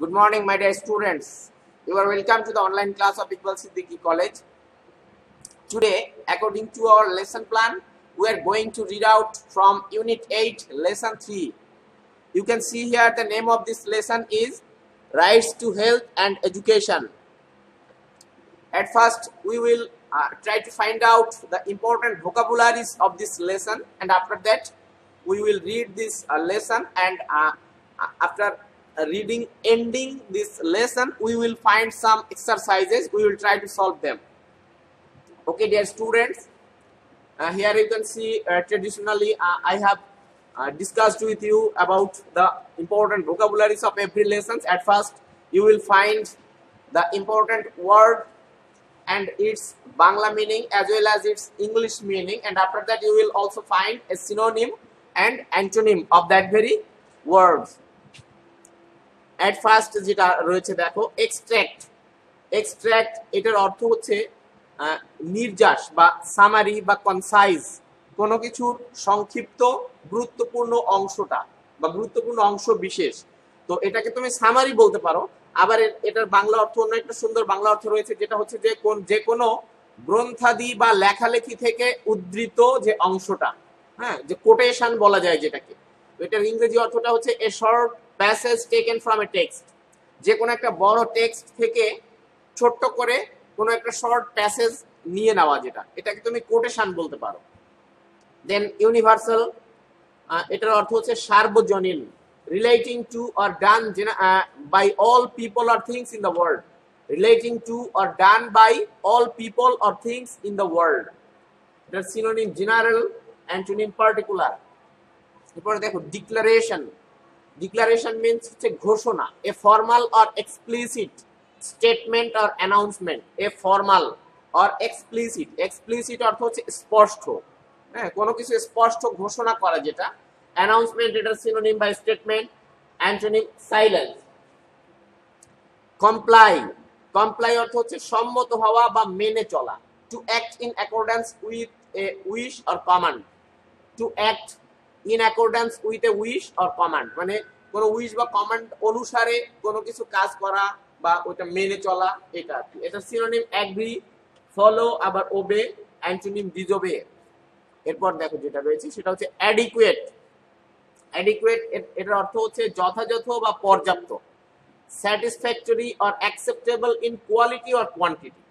Good morning, my dear students. You are welcome to the online class of Iqbal Siddiqui College. Today, according to our lesson plan, we are going to read out from Unit 8, Lesson 3. You can see here the name of this lesson is Rights to Health and Education. At first, we will try to find out the important vocabularies of this lesson, and after that, we will read this lesson, and after ending this lesson, we will find some exercises. We will try to solve them. Okay, dear students, here you can see traditionally I have discussed with you about the important vocabularies of every lesson. At first, you will find the important word and its Bangla meaning as well as its English meaning, and after that you will also find a synonym and antonym of that very word. At first যেটা রয়েছে দেখো extract এটার অর্থ হচ্ছে নির্যাস বা summary বা concise, কোনো কিছুর সংক্ষিপ্ত গুরুত্বপূর্ণ অংশটা বা গুরুত্বপূর্ণ অংশ বিশেষ, তো এটাকে তুমি সামারি বলতে পারো। আবার এটার বাংলা অর্থ অন্য একটা সুন্দর বাংলা অর্থ রয়েছে, যেটা হচ্ছে যে কোনো গ্রন্থাদি বা লেখালেখি থেকে উদ্ধৃত যে অংশটা, হ্যাঁ, যে কোটেশন বলা যায় যেটাকে। এটার ইংরেজি অর্থটা হচ্ছে a short passage taken from a text, যে কোনো একটা বড় টেক্সট থেকে ছোট্ট করে কোনো একটা শর্ট প্যাসেজ নিয়ে নেওয়া, যেটা এটাকে তুমি কোটেশন বলতে পারো। দেন ইউনিভার্সাল, এটার অর্থ হচ্ছে সার্বজনীন, relating to or done by all people or things in the world, relating to or done by all people or things in the world. এটার সিনোনিম জেনারেল, অ্যান্টোনিম পার্টিকুলার। এরপরে দেখো ডিক্লারেশন মিনস হচ্ছে ঘোষণা, a formal or explicit statement or announcement, a formal or explicit অর্থ হচ্ছে স্পষ্ট, হ্যাঁ, কোনো কিছু স্পষ্ট ঘোষণা করা যেটা। অ্যানাউন্সমেন্ট এটার synonym by statement, antonym silence. Comply অর্থ হচ্ছে সম্মত হওয়া বা মেনে চলা। To act in accordance with a wish or command, to act in accordance with a wish or command, মানে কোনো উইশ বা কমান্ড অনুসারে কোনো কিছু কাজ করা বা ওটা মেনে চলা, এটা আর কি। এটা সিনোনিম অ্যাগ্রি, ফলো, আবার ওবে, অ্যান্টোনিম ডিসওবে। এরপর দেখো যেটা রয়েছে সেটা হচ্ছে অ্যাডিকুয়েট এটার অর্থ হচ্ছে যথাযথ বা পর্যাপ্ত। Satisfactory or acceptable in quality or quantity,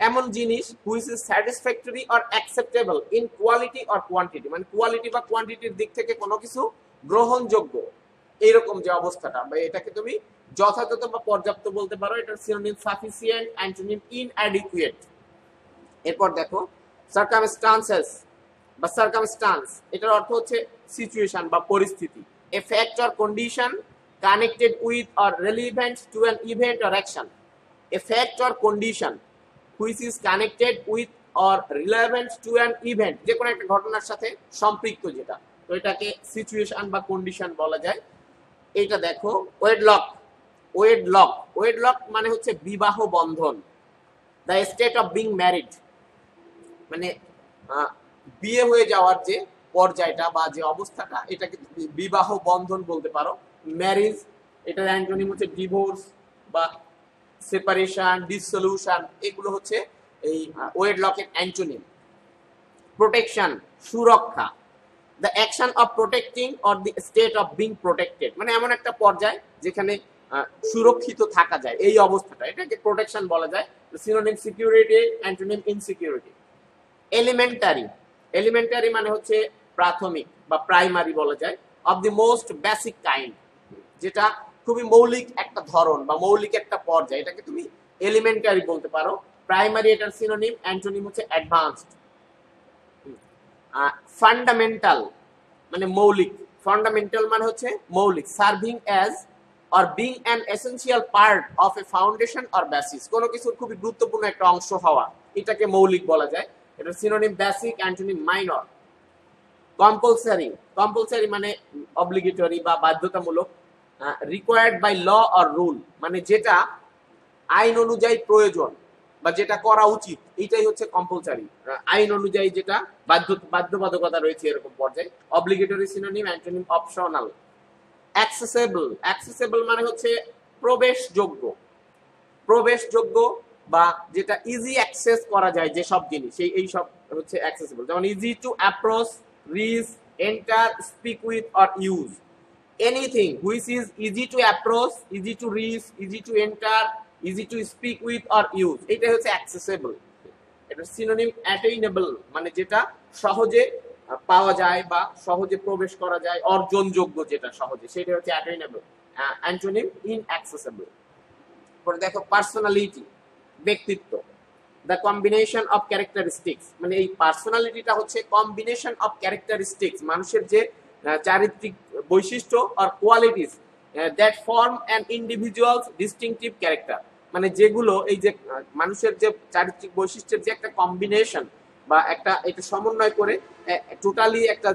এমন জিনিস which is satisfactory or acceptable in quality or quantity, মানে কোয়ালিটি বা কোয়ান্টিটির দিক থেকে কোনো কিছু গ্রহণযোগ্য, এইরকম যে অবস্থাটা, বা এটাকে তুমি যথাযথ বা পর্যাপ্ত বলতে পারো। এটার সিনোনিম সাফিসিয়েন্ট, অ্যান্টোনিম ইনঅ্যাডিকুয়েট। এরপর দেখো সার্কামস্টান্সেস বা সার্কামস্টান্স, এটার অর্থ হচ্ছে সিচুয়েশন বা পরিস্থিতি। A fact or condition connected with or relevant to an event or action, a fact or condition which is connected with or relevant to an event, যে কোনো একটা ঘটনার সাথে সম্পৃক্ত যেটা, তো এটাকে সিচুয়েশন বা কন্ডিশন বলা যায়। এটা দেখো ওয়েডলক মানে হচ্ছে বিবাহ বন্ধন। The state of being married, মানে বিয়ে হয়ে যাওয়ার যে পর্যায়টা বা যে অবস্থাটা, এটাকে বিবাহ বন্ধন বলতে পারো। ম্যারেজ এটার অ্যান্টোনিম হচ্ছে ডিভোর্স বা সেপারেশন, ডিসসলিউশন, এগুলো হচ্ছে এই ওয়েডলকের অ্যান্টোনিম। প্রোটেকশন, সুরক্ষা। The action of protecting or the state of being protected, মানে এমন একটা পর্যায় যেখানে সুরক্ষিত থাকা যায়, এই অবস্থাটা, এটাকে প্রোটেকশন বলা যায়। Synonym security, antonym insecurity. Elementary মানে হচ্ছে প্রাথমিক বা প্রাইমারি বলা যায়। Of the most basic kind, যেটা খুবই মৌলিক একটা ধরন বা মৌলিক একটা পর্যায়, এটাকে তুমি এলিমেন্টারি বলতে পারো। প্রাইমারি এটার সিনোনিম, অ্যান্টোনিম হচ্ছে অ্যাডভান্সড। ফান্ডামেন্টাল মানে মৌলিক, ফান্ডামেন্টাল মানে হচ্ছে মৌলিক। Serving as or being an essential part of A foundation or basis, কোনো কিছুর খুবই গুরুত্বপূর্ণ একটা অংশ হওয়া, এটাকে মৌলিক বলা যায়। এটা synonym basic, antonym minor. Compulsory মানে অব্লিগেটরি বা বাধ্যতামূলক। Required by law or rule, মানে যেটা আইন অনুযায়ী প্রয়োজন বা যেটা করা উচিত, এইটাই হচ্ছে কম্পালসারি, আইন অনুযায়ী যেটা বাধ্যবাধকতা রয়েছে এরকম পর্যায়ে। Obligatory synonym, antonym optional. Accessible মানে হচ্ছে প্রবেশযোগ্য, প্রবেশযোগ্য বা যেটা ইজি অ্যাক্সেস করা যায় যে সব জিনিস, এই সব হচ্ছে অ্যাক্সেসেবল। যেমন easy to approach, reach, enter, speak with or use. Anything which is easy to approach, easy to reach, easy to enter, easy to speak with or use, এটাই হচ্ছে অ্যাক্সেসেবল। এটা সিনোনিম অ্যাটেইনেবল মানে যেটা সহজে পাওয়া যায় বা সহজে প্রবেশ করা যায়, অর্জনযোগ্য যেটা সহজে, সেটা হচ্ছে অ্যাটেইনেবল। অ্যান্টোনিম ইনঅ্যাক্সেসেবল। পরে দেখো পার্সোনালিটি, ব্যক্তিত্ব। দ্য কম্বিনেশন অফ ক্যারেক্টারিস্টিক্স মানে এই পার্সোনালিটিটা হচ্ছে কম্বিনেশন অফ ক্যারেক্টারিস্টিক্স, মানুষের যে চারিত্রিক বৈশিষ্ট্য আর qualities that form an individual's distinctive character, মানে যেগুলো এই যে মানুষের যে চারিত্রিক বৈশিষ্ট্যের যে একটা কম্বিনেশন বা একটা এটা সমন্বয় করে টোটালি একটা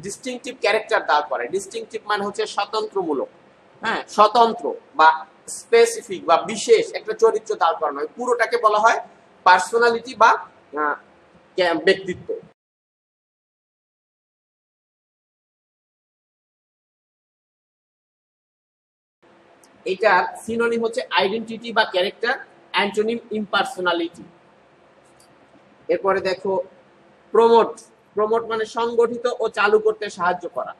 ডিস্টিংটিভ ক্যারেক্টার দাঁড় করে। ডিস্টিংটিভ মানে হচ্ছে স্বতন্ত্রমূলক, হ্যাঁ, স্বতন্ত্র বা স্পেসিফিক বা বিশেষ একটা চরিত্র দাঁড় করানো হয়, পুরোটাকে বলা হয় পার্সোনালিটি বা ব্যক্তিত্ব। এটার সিনোনিম হচ্ছে আইডেন্টিটি বা ক্যারেক্টার, অ্যান্টোনিম ইম্পার্সোনালিটি। এরপরে দেখো প্রমোট, প্রমোট মানে সংগঠিত ও চালু করতে সাহায্য করা।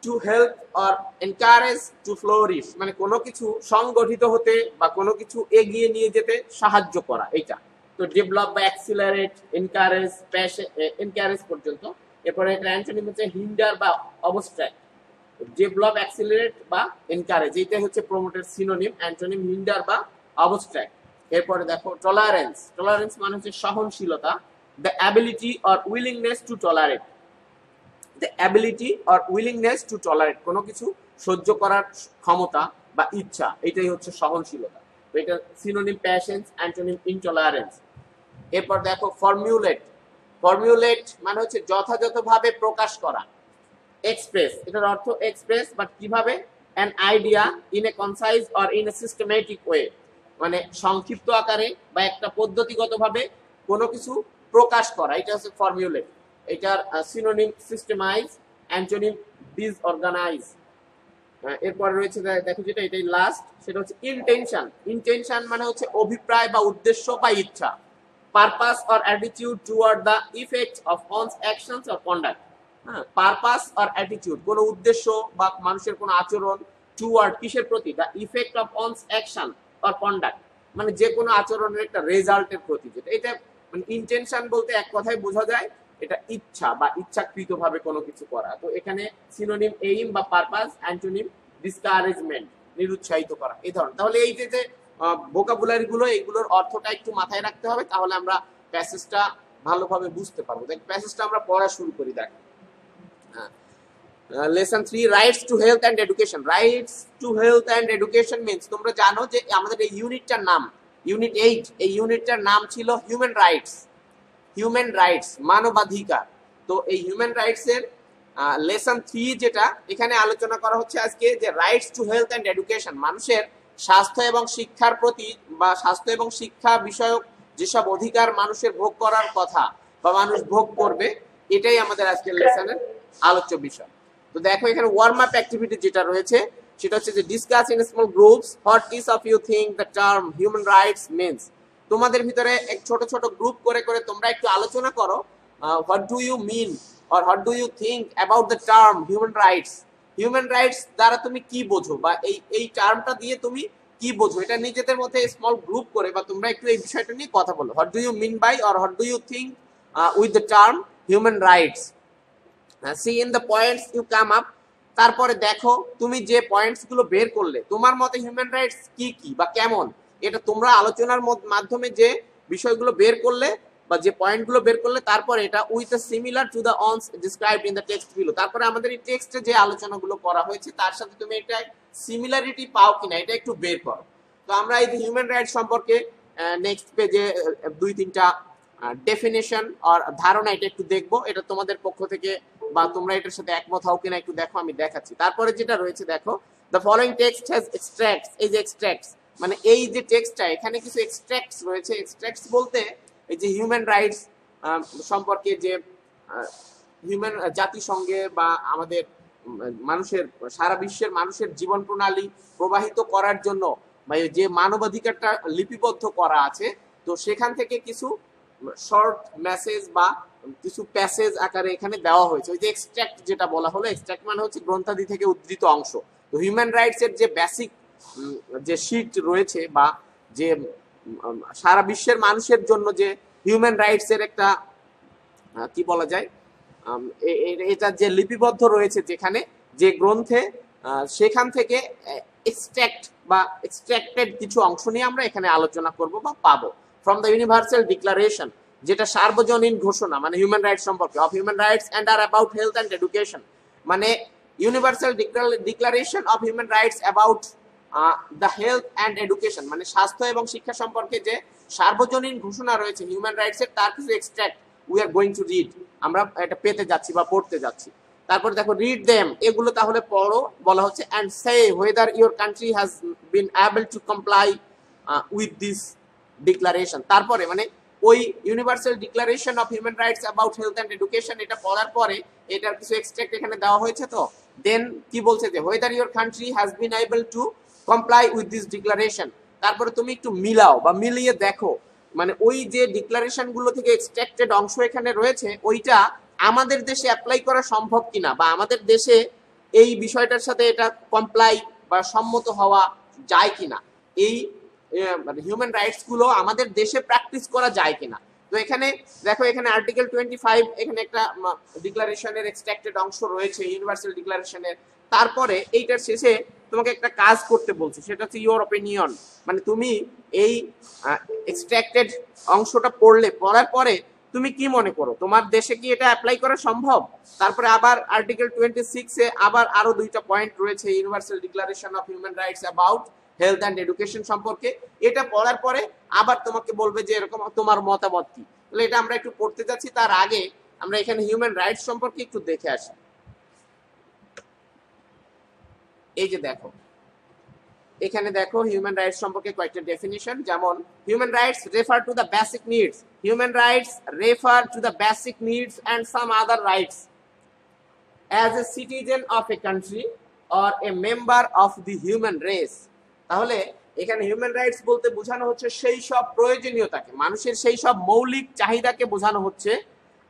To help or encourage to flourish মানে কোনো কিছু সংগঠিত হতে বা কোনো কিছু এগিয়ে নিয়ে যেতে সাহায্য করা, এটা তো ডেভেলপ বা অ্যাক্সিলারেট, এনকারেজ, এনকারেজ পর্যন্ত। এরপরে এটা অ্যান্টোনিম হচ্ছে হিন্ডার বা অবস্ট্রাক্ট। ডেভেলপ, অ্যাক্সিলারেট বা এনকারেজ, এইটাই হচ্ছে প্রমোটের সিনোনিম, অ্যান্টোনিম হিন্ডার বা অবস্ট্রাক্ট। এরপরে দেখো টলারেন্স, টলারেন্স মানে হচ্ছে সহনশীলতা। The ability or willingness to tolerate, the ability or willingness to tolerate কোনো কিছু সহ্য করার ক্ষমতা বা ইচ্ছা, এটাই হচ্ছে সহনশীলতা। তো এটা সিনোনিম প্যাশেন্স, অ্যান্টোনিম ইনটলারেন্স। এরপর দেখো ফর্মুলেট, ফর্মুলেট মানে হচ্ছে যথাযথভাবে প্রকাশ করা। এক্সপ্রেস, এটার অর্থ এক্সপ্রেস বাট কিভাবে, an idea in a concise or in a systematic way মানে সংক্ষিপ্ত আকারে বা একটা পদ্ধতিগতভাবে কোনো কিছু প্রকাশ করা, এটা হচ্ছে ফর্মুলেট। এটার সিনোনিম সিস্টেমাইজ, অ্যান্টোনিম ডিসঅর্গানাইজ। এরপর রয়েছে দেখো যেটা এটাই লাস্ট, সেটা হচ্ছে ইন্টেনশন। ইন্টেনশন মানে হচ্ছে অভিপ্রায় বা উদ্দেশ্য বা ইচ্ছা। Purpose or attitude toward the effect of অনস actions or conduct. হ্যাঁ, পারপাস অর অ্যাটিটিউড কোনো উদ্দেশ্য বা মানুষের কোনো আচরণ, টুয়ার্ড কিসের প্রতি, the effect of অনস action or conduct মানে যে কোনো আচরণের একটা রেজাল্টের প্রতি, যেটা এটা মানে ইন্টেনশন বলতে এক কথায় বোঝা যায় এটা ইচ্ছা বা ইচ্ছাকৃতভাবে কোনো কিছু করা। তো এখানে সিনোনিম এইম বা পারপাস, অ্যান্টোনিম ডিসকারেজমেন্ট নিরুৎসাহিত করা, এই ধরনের। তাহলে এই যে ভোকাবুলারি গুলো, এইগুলোর অর্থটা একটু মাথায় রাখতে হবে, তাহলে আমরা প্যাসেজটা ভালোভাবে বুঝতে পারবো। দেখ প্যাসেজটা আমরা পড়া শুরু করি। দেখ lesson 3 rights to health and education. Rights to health and education means, তোমরা জানো যে আমাদের এই ইউনিটটার নাম ইউনিট 8, এই ইউনিটটার নাম ছিল হিউম্যান রাইটস। হিউম্যান রাইটস মানবাধিকার। তো এই হিউম্যান রাইটস এর লেসন 3 যেটা এখানে আলোচনা করা হচ্ছে আজকে, যে rights to health and education মানুষের স্বাস্থ্য এবং শিক্ষার প্রতি বা স্বাস্থ্য এবং শিক্ষা বিষয়ক যেসব অধিকার মানুষের ভোগ করার কথা বা মানুষ ভোগ করবে, এটাই আমাদের আজকের লেসনের আলোচ্য বিষয়। তো দেখো এখানে ওয়ার্ম আপ অ্যাক্টিভিটি যেটা রয়েছে সেটা হচ্ছে যে discuss in small groups what is of you think the term human rights means. তোমাদের ভিতরে এক ছোট ছোট গ্রুপ করে করে তোমরা একটু আলোচনা করো, what do you mean or what do you think about the term human rights. Human rights দ্বারা তুমি কি বোঝো বা এই টার্মটা দিয়ে তুমি কি বোঝো, এটা নিজেদের মধ্যে স্মল গ্রুপ করে বা তোমরা একটু এই বিষয়টা নিয়ে কথা বলো। What do you mean by or what do you think with the term human rights. See in the points you come up, তারপরে দেখো তুমি যে পয়েন্টস গুলো বের করলে তোমার মতে হিউম্যান রাইটস কি কি বা কেমন, এটা তোমরা আলোচনার মাধ্যমে যে বিষয়গুলো বের করলে বা যে পয়েন্টগুলো বের করলে, তারপরে এটা with similar to the ones described in the text below. তারপরে আমাদের এই টেক্সটে যে আলোচনাগুলো করা হয়েছে তার সাথে তুমি এটা সিমিলারিটি পাও কিনা এটা একটু বের করো। তো আমরা এই যে হিউম্যান রাইটস সম্পর্কে নেক্সট পেজে 2-3টা ডেফিনেশন আর ধারণা এটা একটু দেখবো, এটা তোমাদের পক্ষ থেকে বা তোমরা এটার সাথে একমত হও কিনা একটু দেখো, আমি দেখাচ্ছি। তারপরে যেটা রয়েছে দেখো, the following text has extracts. এই যে এক্সট্রাক্টস মানে এই যে টেক্সটটা এখানে কিছু এক্সট্রাক্টস রয়েছে। এক্সট্রাক্টস বলতে এই যে হিউম্যান রাইটস সম্পর্কে যে হিউম্যান জাতিসংঘে বা আমাদের মানুষের সারা বিশ্বের মানুষের জীবন প্রণালী প্রবাহিত করার জন্য যে মানবাধিকারটা লিপিবদ্ধ করা আছে, তো সেখান থেকে কিছু শর্ট মেসেজ বা কিছু প্যাসেজ আকারে এখানে দেওয়া হয়েছে। ওই যে এক্সট্রাক্ট যেটা বলা হলো, এক্সট্রাক্ট মানে হচ্ছে গ্রন্থাদি থেকে উদ্ধৃত অংশ। তো হিউম্যান রাইটস এর যে বেসিক যে শীট রয়েছে বা যে সারা বিশ্বের মানুষের জন্য যে হিউম্যান রাইটস এর একটা কি বলা যায়, এটা যে লিপিবদ্ধ রয়েছে যেখানে যে গ্রন্থে, সেখান থেকে এক্সট্রাক্ট বা এক্সট্রাক্টেড কিছু অংশ নিয়ে আমরা এখানে আলোচনা করব বা পাবো। ফ্রম দ্য ইউনিভার্সাল ডিক্লারেশন, যেটা সার্বজনীন ঘোষণা মানে হিউম্যান রাইটস সম্পর্কে, অফ হিউম্যান রাইটস অ্যান্ড আর অ্যাবাউট হেলথ অ্যান্ড এডুকেশন, মানে universal declaration of human rights about the health and education, মানে স্বাস্থ্য এবং শিক্ষা সম্পর্কে যে সার্বজনীন ঘোষণা রয়েছে হিউম্যান রাইটস এর, তার কিছু extract we are going to read, আমরা এটা পেতে যাচ্ছি বা পড়তে যাচ্ছি। তারপর দেখো রিড দেম, এগুলো তাহলে পড়ো বলা হচ্ছে, and say whether your country has been able to comply with this declaration. তারপরে মানে ওই universal declaration of human rights about health and education, এটা পড়ার পরে এটার কিছু এক্সট্রাক্ট এখানে দেওয়া হয়েছে। তো দেন কি বলছে যে whether your country has been able to comply with this declaration, তারপরে তুমি একটু মিলাও বা মিলিয়ে দেখো, মানে ওই যে ডিক্লারেশন গুলো থেকে এক্সট্রাক্টেড অংশ এখানে রয়েছে ওইটা আমাদের দেশে অ্যাপ্লাই করা সম্ভব কিনা, বা আমাদের দেশে এই বিষয়টার সাথে এটা কমপ্লাই বা সম্মত হওয়া যায় কিনা, এই হিউম্যান রাইটস গুলো আমাদের দেশে প্র্যাকটিস করা যায় কিনা। তো এখানে দেখো, এখানে আর্টিকেল 25 এখানে একটা ডিক্লারেশনের এক্সট্রাক্টেড অংশ রয়েছে ইউনিভার্সাল ডিক্লারেশনের। তারপরে এইটার শেষে তোমাকে একটা কাজ করতে বলছে, সেটা হচ্ছে ইউর অপিনিয়ন, মানে তুমি এই এক্সট্রাক্টেড অংশটা পড়ার পরে তুমি কি মনে করো, তোমার দেশে কি এটা অ্যাপ্লাই করা সম্ভব। তারপরে আবার আর্টিকেল 26 আবার আরো দুইটা পয়েন্ট রয়েছে universal declaration of human rights about health and education সম্পর্কে। এটা পড়ার পরে আবার তোমাকে বলবে যে এরকম তোমার মতামত কি। তাহলে এটা আমরা একটু পড়তে যাচ্ছি, তার আগে আমরা এখানে হিউম্যান রাইটস সম্পর্কে একটু দেখে আসি। এই যে দেখো, এখানে দেখো হিউম্যান রাইটস সম্পর্কে কয়েকটা ডেফিনিশন, যেমন human rights refer to the basic needs, human rights refer to the basic needs and some other rights as a citizen of a country or a member of the human race. তাহলে এখানে human rights বলতে বোঝানো হচ্ছে সেই সব প্রয়োজনীয়তাকে, মানুষের সেই সব মৌলিক চাহিদাকে বোঝানো হচ্ছে,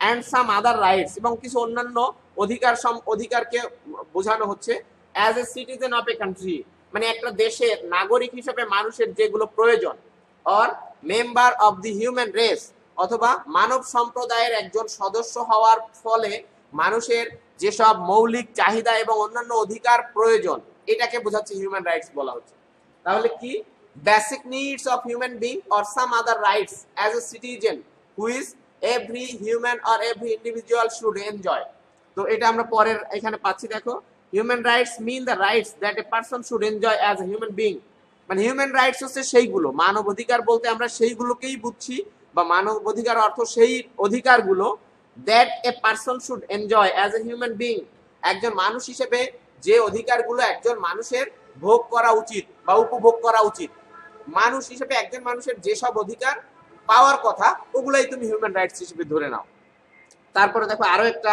অ্যান্ড সাম আদার রাইটস, এবং কিছু অন্যান্য অধিকারকে বোঝানো হচ্ছে, as a citizen of a country, মানে একটা দেশের নাগরিক হিসেবে মানুষের যেগুলো প্রয়োজন, or member of the human race, অথবা মানব সম্প্রদায়ের একজন সদস্য হওয়ার ফলে মানুষের যেসব মৌলিক চাহিদা এবং অন্যান্য অধিকার প্রয়োজন, এটাকে বোঝাচ্ছে হিউম্যান রাইটস বলা হচ্ছে। তাহলে কি, basic needs of human being or some other rights as a citizen which every human or every individual should enjoy. তো এটা আমরা পরের এখানে পাচ্ছি, দেখো human rights mean the rights that a person should enjoy as a human being, মানে human rights হচ্ছে সেইগুলো, মানব অধিকার বলতে আমরা সেইগুলোকেই বুঝছি, বা মানব অধিকার অর্থ সেই অধিকারগুলো that a person should enjoy as a human being, একজন মানুষ হিসেবে যে অধিকারগুলো একজন মানুষের ভোগ করা উচিত বা উপভোগ করা উচিত, মানুষ হিসেবে একজন মানুষের যেসব অধিকার পাওয়ার কথা ওগুলাই তুমি হিউম্যান রাইটস হিসেবে ধরে নাও। তারপরে দেখো আরো একটা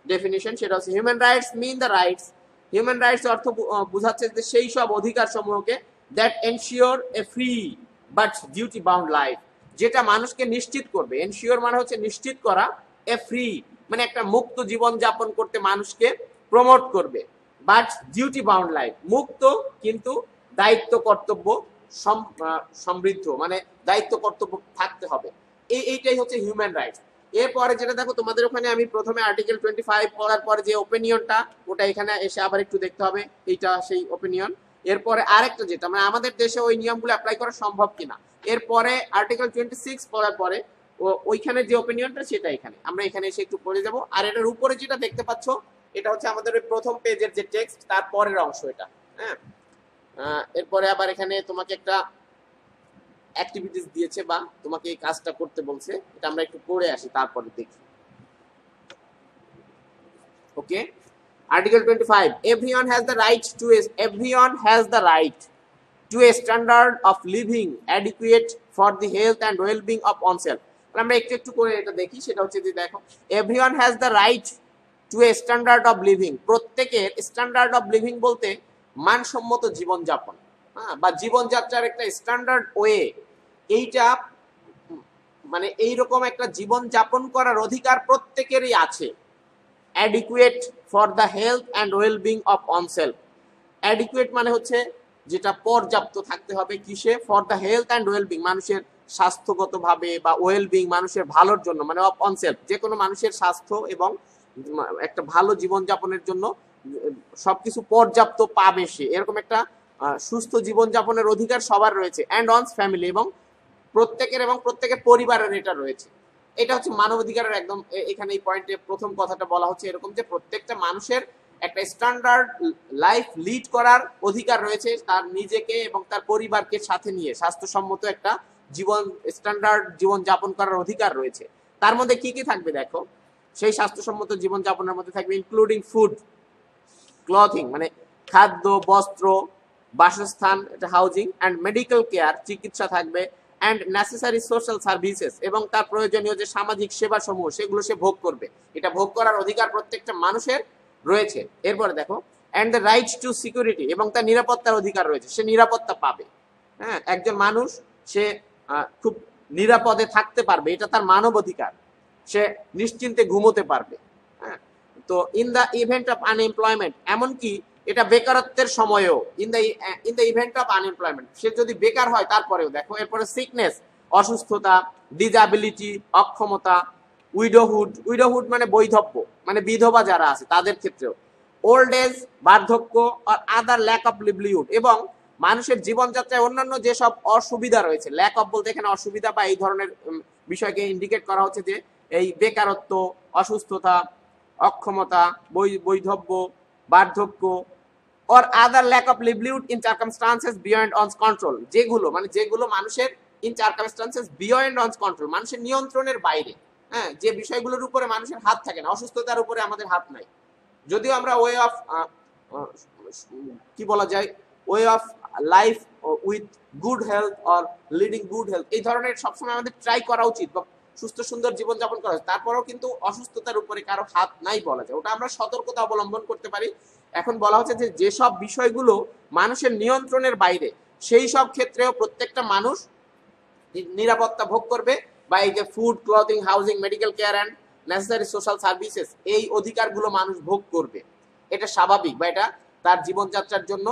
ডেফিনিশন, সেটা হচ্ছে human rights mean the rights, human rights অর্থ বোঝাচ্ছে যে সেই সব অধিকার সমূহকে that ensure a free but duty bound life, যেটা মানুষকে নিশ্চিত করবে, এনশিওর মানে হচ্ছে নিশ্চিত করা, এ ফ্রি মানে একটা মুক্ত জীবন যাপন করতে মানুষকে প্রমোট করবে, বাট ডিউটি বাউন্ড লাইফ মুক্ত কিন্তু দায়িত্ব কর্তব্য সমৃদ্ধ, মানে দায়িত্ব কর্তব্য থাকতে হবে, এইটাই হচ্ছে হিউম্যান রাইটস। এরপরে যেটা দেখো তোমাদের ওখানে আমি প্রথমে আর্টিকেল 25 পড়ার পরে যে ওপিনিয়নটা, ওটা এখানে এসে আবার একটু দেখতে হবে, এইটা সেই ওপিনিয়ন। এরপরে আরেকটা যেটা মানে আমাদের দেশে ওই নিয়মগুলো অ্যাপ্লাই করা সম্ভব কিনা, এরপরে আর্টিকেল 26 পড়ার পরে ওইখানে যে ওপিনিয়নটা সেটা এখানে আমরা এখানে এসে একটু পড়ে যাব। আর এটার উপরে যেটা দেখতে পাচ্ছ এটা হচ্ছে আমাদের ওই প্রথম পেজের যে টেক্সট তার পরের অংশ এটা। হ্যাঁ, এরপরে আবার এখানে তোমাকে একটা অ্যাক্টিভিটিস দিয়েছে বা তোমাকে এই কাজটা করতে বলছে, এটা আমরা একটু করে আসি তারপরে দেখি। ওকে, article 25, everyone has the right to a standard of living adequate for the health and well-being of oneself। আমরা একটু একটু করে এটা দেখি, সেটা হচ্ছে যে দেখো, everyone has the right to a standard of living, প্রত্যেকের স্ট্যান্ডার্ড অফ লিভিং বলতে মানসম্মত জীবনযাপন, হ্যাঁ, বা জীবনযাত্রার একটা স্ট্যান্ডার্ড ওয়ে, এইটা মানে এইরকম একটা জীবন যাপন করার অধিকার প্রত্যেকেরই আছে। Adequate for the health and wellbeing of oneself, adequate মানে হচ্ছে যেটা পর্যাপ্ত থাকতে হবে, কিসে, for the health and wellbeing, মানুষের স্বাস্থ্যগতভাবে বা ওয়েলবিং মানুষের ভালোর জন্য, মানে অফ অনসেলফ, যে কোনো মানুষের স্বাস্থ্য এবং একটা ভালো জীবনযাপনের জন্য সবকিছু পর্যাপ্ত পাবে সে, এরকম একটা সুস্থ জীবনযাপনের অধিকার সবার রয়েছে। অ্যান্ড অনস ফ্যামিলি, এবং প্রত্যেকের পরিবারের এটা রয়েছে। এটা হচ্ছে মানবাধিকারের একদম, এখানে এই পয়েন্টে প্রথম কথাটা বলা হচ্ছে এরকম যে প্রত্যেকটা মানুষের একটা স্ট্যান্ডার্ড লাইফ লিড করার অধিকার রয়েছে, তার নিজেকে এবং তার পরিবারকে সাথে নিয়ে স্বাস্থ্যসম্মত একটা স্ট্যান্ডার্ড জীবন যাপন করার অধিকার রয়েছে। তার মধ্যে কি কি থাকবে দেখো, সেই স্বাস্থ্যসম্মত জীবন যাপনের মধ্যে থাকবে ইনক্লুডিং ফুড, ক্লথিং মানে খাদ্য, বস্ত্র, বাসস্থান, এটা হাউজিং, অ্যান্ড মেডিকেল কেয়ার, চিকিৎসা থাকবে, অ্যান্ড নেসেসারি সোশ্যাল সার্ভিসেস, এবং তার প্রয়োজনীয় যে সামাজিক সেবা সমূহ সেগুলো সে ভোগ করবে, এটা ভোগ করার অধিকার প্রত্যেকটা মানুষের রয়েছে। এরপরে দেখো and the right two security, এবং তার নিরাপত্তার অধিকার রয়েছে, সে নিরাপত্তা পাবে, হ্যাঁ, একজন মানুষ সে খুব নিরাপদে থাকতে পারবে, এটা তার মানব অধিকার, সে নিশ্চিন্তে ঘুমোতে পারবে, হ্যাঁ। তো in the event of unemployment, এমনকি এটা বেকারত্বের সময়ও, in the event of unemployment, সে যদি বেকার হয় তারপরেও দেখো, এরপরে সিকনেস, অসুস্থতা, ডিজাবিলিটি, অক্ষমতা, উইডোহুড মানে বৈধব্য, মানে বিধবা যারা আছে তাদের ক্ষেত্রেও, ওল্ড এজ, বার্ধক্য, আর আদার ল্যাক অফ লিভলিহুড, এবং মানুষের জীবনযাত্রায় অন্যান্য যেসব অসুবিধা রয়েছে, ল্যাক অফ বলতে এখানে অসুবিধা বা এই ধরনের বিষয়কে ইন্ডিকেট করা হচ্ছে, যে এই বেকারত্ব, অসুস্থতা, অক্ষমতা, বৈধব্য, বার্ধক্য, or other lack of livelihood in circumstances beyond one's control, যেগুলো মানুষের in circumstances beyond one's control, মানুষের নিয়ন্ত্রণের বাইরে, হ্যাঁ, যে বিষয়গুলোর উপরে মানুষের হাত থাকে না, অসুস্থতার উপরে আমাদের হাত নাই, যদিও আমরা ওয়ে অফ কি বলা যায়, way of life with good health or leading good health, এই ধরনের সবসময় আমাদের ট্রাই করা উচিত বা সুস্থ সুন্দর জীবনযাপন করা উচিত, তারপরেও কিন্তু অসুস্থতার উপরে কারো হাত নাই বলা যায়, ওটা আমরা সতর্কতা অবলম্বন করতে পারি। এখন বলা হচ্ছে যে যেসব বিষয়গুলো মানুষের নিয়ন্ত্রণের বাইরে, সেই সব ক্ষেত্রেও প্রত্যেকটা মানুষ নিরাপত্তা ভোগ করবে, বা এই যে food, clothing, housing, medical care and necessary social services, এই অধিকারগুলো মানুষ ভোগ করবে, এটা স্বাভাবিক, বা এটা তার জীবনযাত্রার জন্য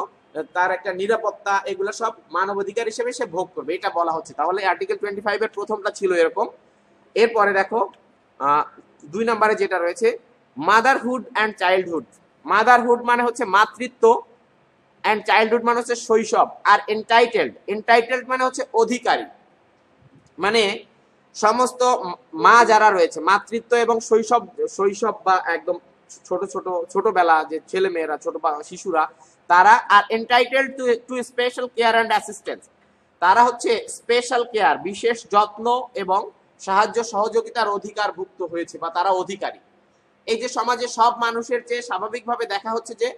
তার একটা নিরাপত্তা, এগুলো সব মানবাধিকার হিসেবে সে ভোগ করবে, এটা বলা হচ্ছে। তাহলে আর্টিকেল 25 এর প্রথমটা ছিল এরকম। এরপরে দেখো 2 নম্বরে যেটা রয়েছে, মাদারহুড অ্যান্ড চাইল্ডহুড। মাদারহুড মানে হচ্ছে মাতৃত্ব, অ্যান্ড চাইল্ডহুড মানে হচ্ছে শৈশব, আর এন্টাইটেলড মানে হচ্ছে অধিকারী, মানে সমস্ত মা যারা রয়েছে, মাতৃত্ব এবং শৈশব বা একদম ছোটবেলা যে ছেলে মেয়েরা, ছোট শিশুরা, তারা are entitled to special care and assistance, তারা হচ্ছে স্পেশাল কেয়ার, বিশেষ যত্ন এবং সাহায্য সহযোগিতার অধিকারভুক্ত হয়েছে, বা তারা অধিকারী। এই যে সমাজে সব মানুষের যে স্বাভাবিকভাবে দেখা হচ্ছে যে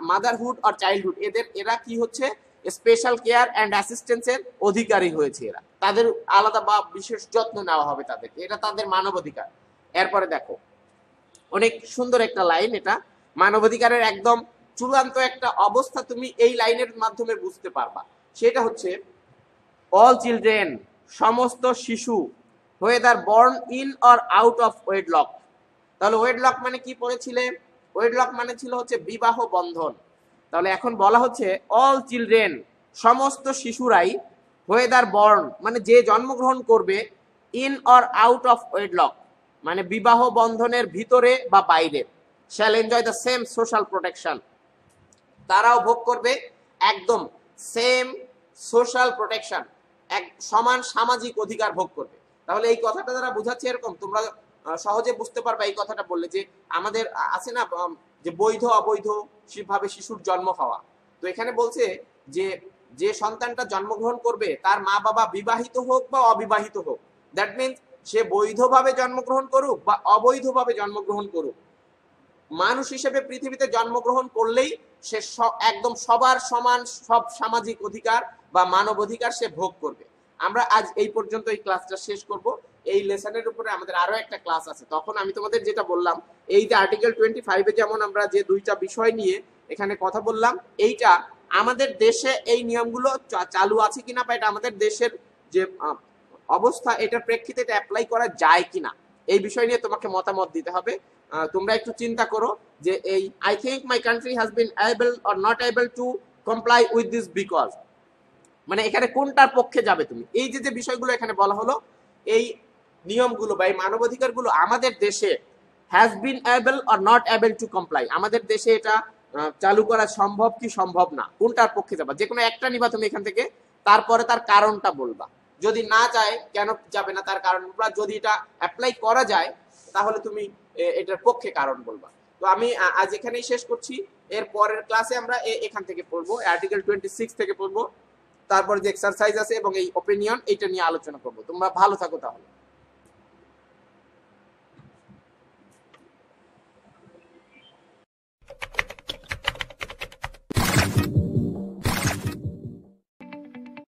মাদারহুড আর চাইল্ডহুড, এরা কি হচ্ছে, স্পেশাল কেয়ার অ্যান্ড অ্যাসিস্ট্যান্সের অধিকারী হয়েছে, এরা তাদের আলাদা বা বিশেষ যত্ন নেওয়া হবে তাদেরকে, এটা তাদের মানবাধিকার। এরপরে দেখো অনেক সুন্দর একটা লাইন, এটা মানবাধিকারের একদম চূড়ান্ত একটা অবস্থা তুমি এই লাইনের মাধ্যমে বুঝতে পারবা, সেটা হচ্ছে অল চিলড্রেন, সমস্ত শিশু, whether born in or out of wedlock। তাহলে ওয়েডলক মানে কি পড়েছিলে, ওয়েডলক মানে ছিল হচ্ছে বিবাহ বন্ধন, তাহলে এখন বলা হচ্ছে অল চিলড্রেন, সমস্ত শিশুরাই, whether born মানে যে জন্মগ্রহণ করবে, in or out of wedlock মানে বিবাহ বন্ধনের ভিতরে বা বাইরে, shall enjoy the same social protection, তারাও ভোগ করবে একদম সেম সোশ্যাল প্রোটেকশন, এক সমান সামাজিক অধিকার ভোগ করবে। তাহলে এই কথাটা যারা বুঝাচ্ছে এরকম, তোমরা সহজে বুঝতে পারবে এই কথাটা বললে, যে আমাদের আছে না যে বৈধ অবৈধ ভাবে শিশুর জন্ম হওয়া, তো এখানে বলছে যে যে সন্তানটা জন্মগ্রহণ করবে তার মা বাবা বিবাহিত হোক বা অবিবাহিত হোক, দ্যাট মিনস সে বৈধভাবে জন্মগ্রহণ করুক বা অবৈধভাবে জন্মগ্রহণ করুক, মানুষ হিসেবে পৃথিবীতে জন্মগ্রহণ করলেই সে একদম সবার সমান সব সামাজিক অধিকার বা মানব অধিকার সে ভোগ করবে। আমরা আজ এই পর্যন্ত এই ক্লাসটা শেষ করব। এই লেসনের উপরে আমাদের আরো একটা ক্লাস আছে, তখন আমি তোমাদের যেটা বললাম এই যে আর্টিকেল 25-এ যেমন আমরা যে দুইটা বিষয় নিয়ে এখানে কথা বললাম, এইটা আমাদের দেশে এই নিয়মগুলো চালু আছে কিনা বা এটা আমাদের দেশের যে অবস্থা এটার প্রেক্ষিতে এটা অ্যাপ্লাই করা যায় কিনা এই বিষয় নিয়ে তোমাকে মতামত দিতে হবে। তোমরা একটু চিন্তা করো যে এই I think my country has been able or not able to comply with this because, মানে এখানে কোনটার পক্ষে যাবে তুমি? এই যে যে বিষয়গুলো এখানে বলা হলো, এই নিয়মগুলো বা এই মানবাধিকারগুলো আমাদের দেশে has been able or not able to comply, আমাদের দেশে এটা চালু করা সম্ভব কি সম্ভব না, কোনটার পক্ষে যাবা? যে কোনো একটা নিবা তুমি এখান থেকে, তারপরে তার কারণটা বলবা। যদি না যায় কেন যাবে না তার কারণ বলবা, যদি এটা অ্যাপ্লাই করা যায় তাহলে তুমি এটার পক্ষে কারণ বলবা। তো আমি আজ এখানেই শেষ করছি, এর পরের ক্লাসে আমরা এখান থেকে পড়বো, আর্টিকেল 26 থেকে পড়বো, তারপর যে এক্সারসাইজ আছে এবং এই ওপিনিয়ন এইটা নিয়ে আলোচনা করবো। তোমরা ভালো থাকো তাহলে।